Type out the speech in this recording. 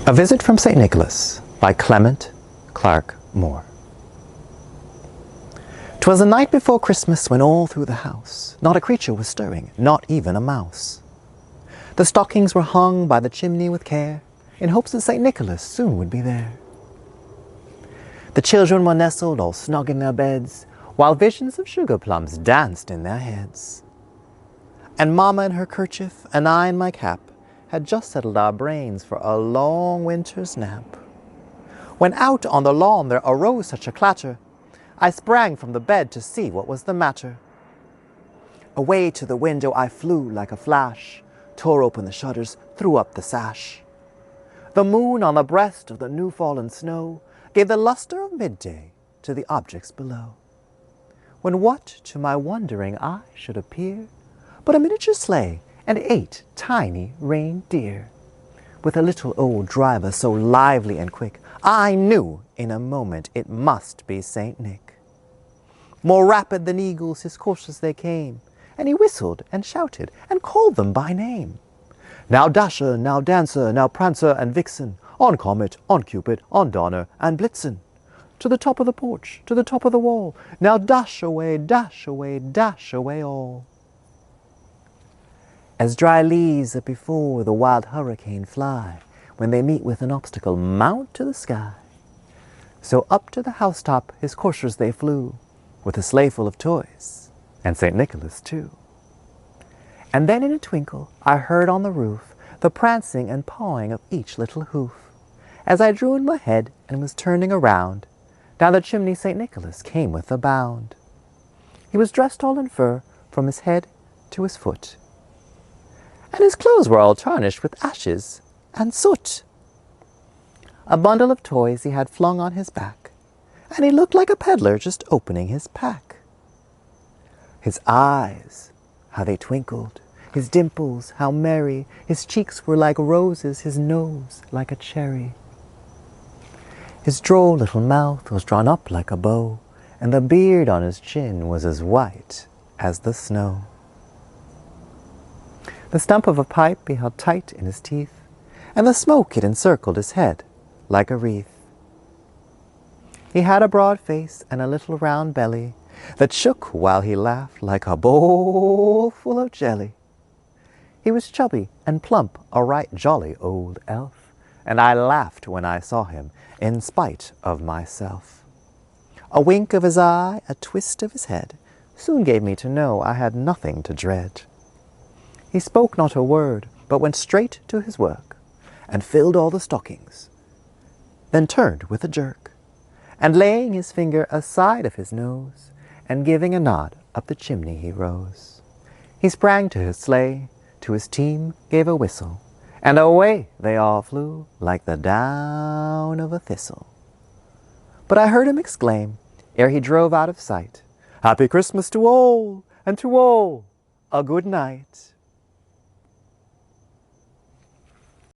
A Visit from St. Nicholas by Clement, Clarke, Moore. 'Twas the night before Christmas when all through the house not a creature was stirring, not even a mouse. The stockings were hung by the chimney with care, in hopes that St. Nicholas soon would be there. The children were nestled all snug in their beds, while visions of sugar plums danced in their heads. And Mamma in her kerchief, and I in my cap, had just settled our brains for a long winter's nap. When out on the lawn there arose such a clatter, I sprang from the bed to see what was the matter. Away to the window I flew like a flash, tore open the shutters, threw up the sash. The moon on the breast of the new-fallen snow gave the luster of midday to the objects below. When what to my wondering eye should appear but a miniature sleigh and 8 tiny reindeer, with a little old driver so lively and quick, I knew in a moment it must be St. Nick. More rapid than eagles his coursers they came, and he whistled and shouted and called them by name. Now Dasher, now Dancer, now Prancer and Vixen, on Comet, on Cupid, on Donner and Blitzen, to the top of the porch, to the top of the wall, now dash away, dash away, dash away all. As dry leaves that before the wild hurricane fly, when they meet with an obstacle, mount to the sky, so up to the housetop his coursers they flew, with a sleigh full of toys, and St. Nicholas too. And then in a twinkle I heard on the roof the prancing and pawing of each little hoof. As I drew in my head and was turning around, down the chimney St. Nicholas came with a bound. He was dressed all in fur from his head to his foot, and his clothes were all tarnished with ashes and soot. A bundle of toys he had flung on his back, and he looked like a peddler just opening his pack. His eyes, how they twinkled, his dimples, how merry, his cheeks were like roses, his nose like a cherry. His droll little mouth was drawn up like a bow, and the beard on his chin was as white as the snow. The stump of a pipe he held tight in his teeth, and the smoke it encircled his head like a wreath. He had a broad face and a little round belly that shook while he laughed like a bowl full of jelly. He was chubby and plump, a right jolly old elf, and I laughed when I saw him in spite of myself. A wink of his eye, a twist of his head, soon gave me to know I had nothing to dread. He spoke not a word, but went straight to his work, and filled all the stockings, then turned with a jerk, and laying his finger aside of his nose, and giving a nod up the chimney he rose. He sprang to his sleigh, to his team gave a whistle, and away they all flew like the down of a thistle. But I heard him exclaim, ere he drove out of sight, "Happy Christmas to all, and to all a good night."